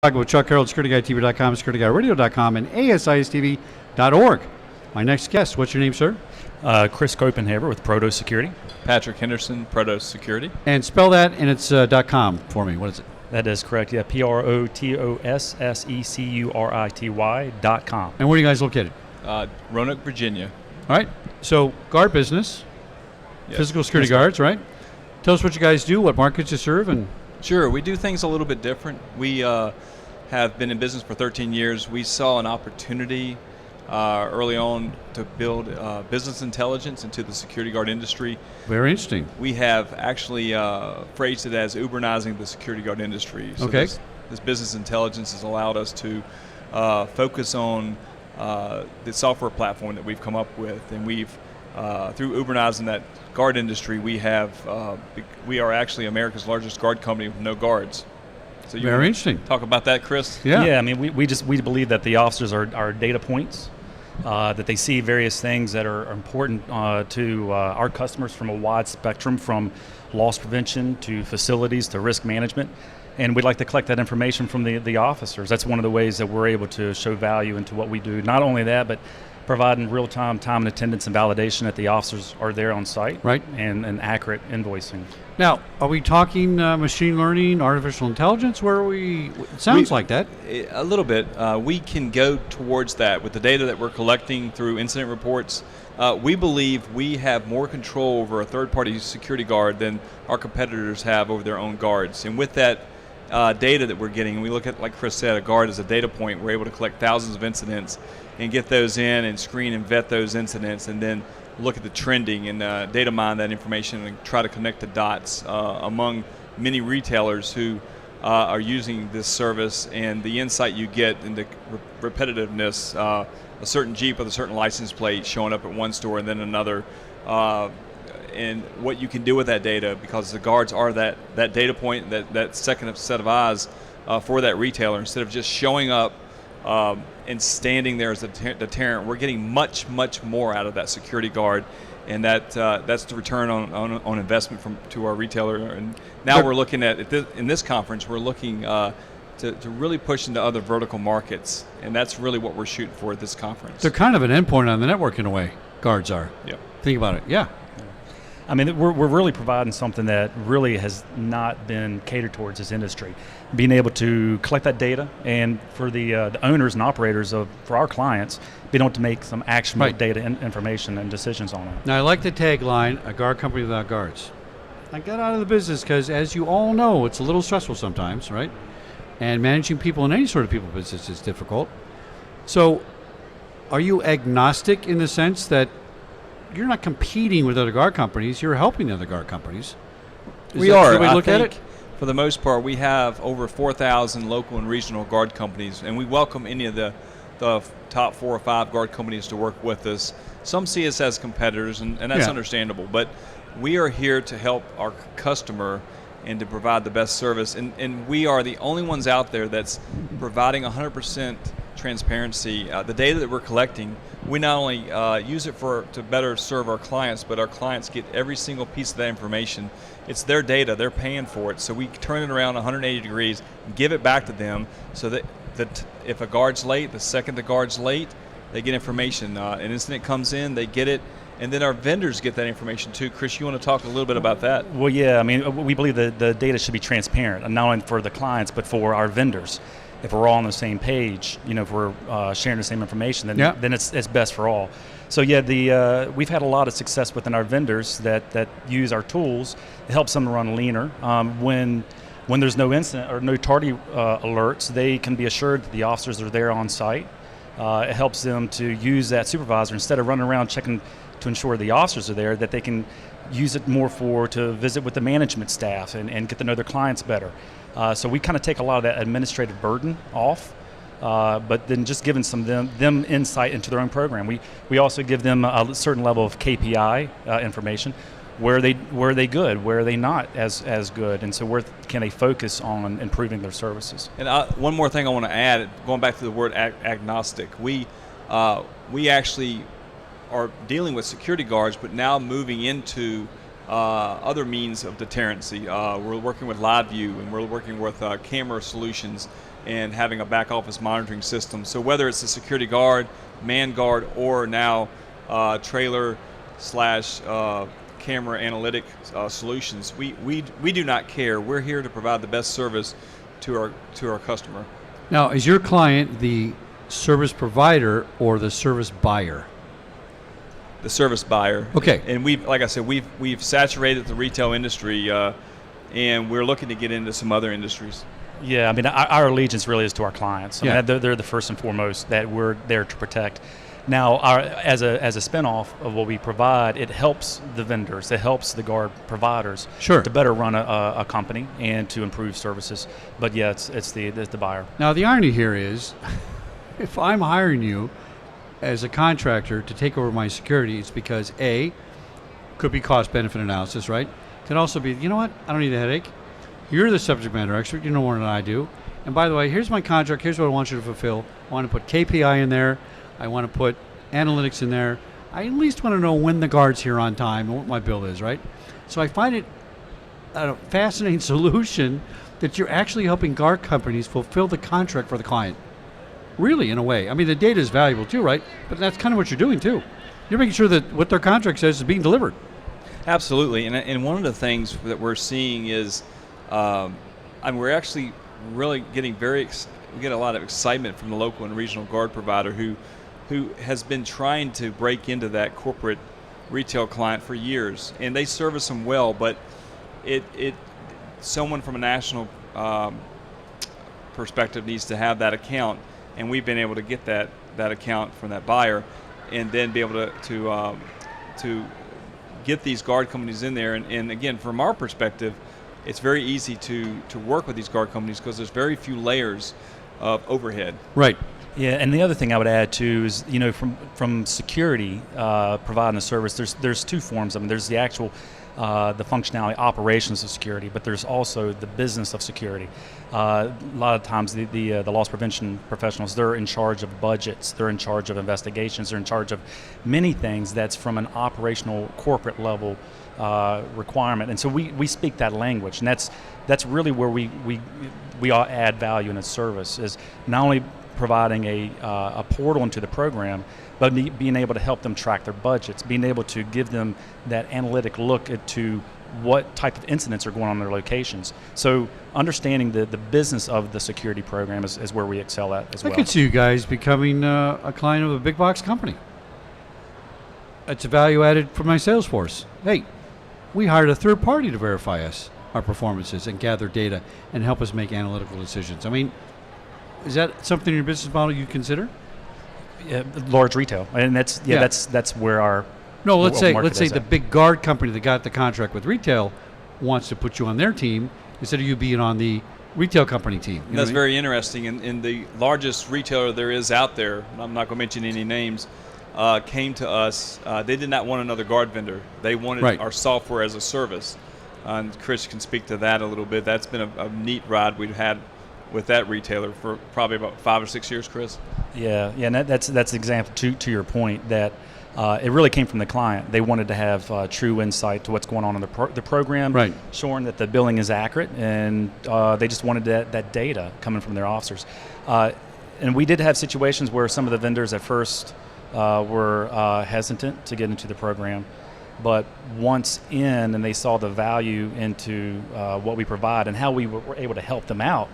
With Chuck Harold, SecurityGuideTV.com, SecurityGuideRadio.com, and ASISTV.org. My next guest, what's your name, sir? Chris Copenhaver with Proto Security. Patrick Henderson, Proto Security. And spell that, and it's .com for me. What is it? That is correct, yeah, PROTOSSECURITY.com. And where are you guys located? Roanoke, Virginia. All right. So, guard business, Yes. physical security guards, right? Tell us what you guys do, what markets you serve, and... Sure, we do things a little bit different. We have been in business for 13 years. We saw an opportunity early on to build business intelligence into the security guard industry. Very interesting. We have actually phrased it as Ubernizing the security guard industry. So Okay. This business intelligence has allowed us to focus on the software platform that we've come up with, and we've through Ubernizing that guard industry, we are actually America's largest guard company with no guards. So you Very interesting. Talk about that, Chris. Yeah, I mean, we believe that the officers are data points, that they see various things that are important to our customers from a wide spectrum, from loss prevention to facilities to risk management. And we'd like to collect that information from the officers. That's one of the ways that we're able to show value into what we do. Not only that, but providing real-time time and attendance and validation that the officers are there on site, right, and accurate invoicing. Now, are we talking machine learning, artificial intelligence? Where are we? It sounds like that. A little bit. We can go towards that with the data that we're collecting through incident reports. We believe we have more control over a third-party security guard than our competitors have over their own guards. And with that data that we're getting, and we look at, like Chris said, a guard as a data point. We're able to collect thousands of incidents and get those in and screen and vet those incidents, and then look at the trending and data mine that information and try to connect the dots among many retailers who are using this service, and the insight you get into repetitiveness, a certain Jeep with a certain license plate showing up at one store and then another, and what you can do with that data, because the guards are that data point, that second set of eyes for that retailer. Instead of just showing up and standing there as a deterrent, we're getting much more out of that security guard, and that's the return on investment to our retailer. And now we're looking at in this conference, we're looking to really push into other vertical markets, and that's really what we're shooting for at this conference. They're kind of an endpoint on the network in a way. Guards are. Yeah. Think about it. Yeah. I mean, we're really providing something that really has not been catered towards this industry. Being able to collect that data, and for the owners and operators for our clients, being able to make some actionable data information and decisions on it. Now, I like the tagline, a guard company without guards. I got out of the business because, as you all know, it's a little stressful sometimes, right? And managing people in any sort of people business is difficult. So, are you agnostic in the sense that you're not competing with other guard companies, you're helping the other guard companies? We are. The way to look at it? For the most part, we have over 4,000 local and regional guard companies, and we welcome any of the top 4 or 5 guard companies to work with us. Some see us as competitors, and that's understandable, but we are here to help our customer and to provide the best service, and we are the only ones out there that's providing 100% transparency. The data that we're collecting, we not only use it to better serve our clients, but our clients get every single piece of that information. It's their data, they're paying for it, so we turn it around 180 degrees and give it back to them, so that if a guard's late, the second the guard's late, they get information. An incident comes in, they get it, and then our vendors get that information too. Chris, you want to talk a little bit about that? Well, yeah, I mean, we believe that the data should be transparent, not only for the clients, but for our vendors. If we're all on the same page, if we're sharing the same information, then it's best for all. So yeah, we've had a lot of success within our vendors that use our tools. It helps them run leaner. When there's no incident or no tardy alerts, they can be assured that the officers are there on site. It helps them to use that supervisor instead of running around checking to ensure the officers are there, that they can use it more to visit with the management staff and get to know their clients better. So we kind of take a lot of that administrative burden off, but then just giving them insight into their own program. We also give them a certain level of KPI information. Where are they good? Where are they not as good? And so where can they focus on improving their services? And one more thing I want to add, going back to the word agnostic, we actually are dealing with security guards, but now moving into other means of deterrency. We're working with live view, and we're working with camera solutions, and having a back office monitoring system. So whether it's a security guard, man guard, or now trailer slash camera analytic solutions, we do not care. We're here to provide the best service to our customer. Now, is your client the service provider or the service buyer? The service buyer. Okay. And like I said, we've saturated the retail industry, and we're looking to get into some other industries. Yeah, I mean, our allegiance really is to our clients. I Yeah. mean, they're the first and foremost that we're there to protect. Now, as a spinoff of what we provide, it helps the vendors, it helps the guard providers Sure. to better run a company and to improve services. But yeah, it's the buyer. Now, the irony here is, if I'm hiring you as a contractor to take over my security, it's because A, could be cost-benefit analysis, right? Can also be, you know what, I don't need a headache. You're the subject matter expert, you know more than I do. And by the way, here's my contract, here's what I want you to fulfill. I want to put KPI in there, I want to put analytics in there. I at least want to know when the guard's here on time and what my bill is, right? So I find it a fascinating solution that you're actually helping guard companies fulfill the contract for the client. Really, in a way. I mean, the data is valuable too, right? But that's kind of what you're doing too. You're making sure that what their contract says is being delivered. Absolutely, and one of the things that we're seeing is, we're actually really getting we get a lot of excitement from the local and regional guard provider who has been trying to break into that corporate retail client for years, and they service them well, but someone from a national perspective needs to have that account, and we've been able to get that account from that buyer, and then be able to get these guard companies in there. And again, from our perspective, it's very easy to work with these guard companies because there's very few layers of overhead. Right. Yeah, and the other thing I would add too is, from security providing a service, there's two forms. I mean, there's the actual the functionality, operations of security, but there's also the business of security. A lot of times the loss prevention professionals, they're in charge of budgets, they're in charge of investigations, they're in charge of many things that's from an operational corporate level requirement. And so we speak that language, and that's really where we all add value in its service, is not only providing a portal into the program, but being able to help them track their budgets, being able to give them that analytic look into what type of incidents are going on in their locations. So understanding the business of the security program is where we excel at as well. I could see you guys becoming a client of a big box company. It's a value added for my sales force. Hey, we hired a third party to verify our performances and gather data and help us make analytical decisions. I mean, is that something in your business model you consider? Yeah, large retail, and that's where our let's say is the at. big guard company that got the contract with retail wants to put you on their team instead of you being on the retail company team. You know That's what I mean? very interesting. And the largest retailer there is out there, and I'm not going to mention any names, came to us. They did not want another guard vendor. They wanted our software as a service. And Chris can speak to that a little bit. That's been a neat ride we've had with that retailer for probably about 5 or 6 years, Chris. Yeah, and that's an example to your point that it really came from the client. They wanted to have true insight to what's going on in the program, right, showing that the billing is accurate, and they just wanted that data coming from their officers. And we did have situations where some of the vendors at first were hesitant to get into the program, but once in and they saw the value into what we provide and how we were able to help them out,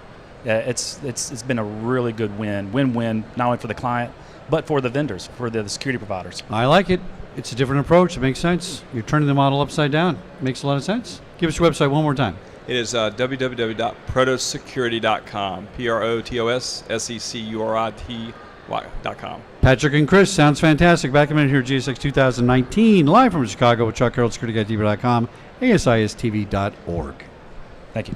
it's been a really good win-win, not only for the client, but for the vendors, for the security providers. I like it. It's a different approach. It makes sense. You're turning the model upside down. It makes a lot of sense. Give us your website one more time. It is www.protosecurity.com, PROTOSSECURITY.com. Patrick and Chris, sounds fantastic. Back in a minute here at GSX 2019, live from Chicago with ChuckHarold, SecurityGuideDB.com, ASISTV.org. Thank you.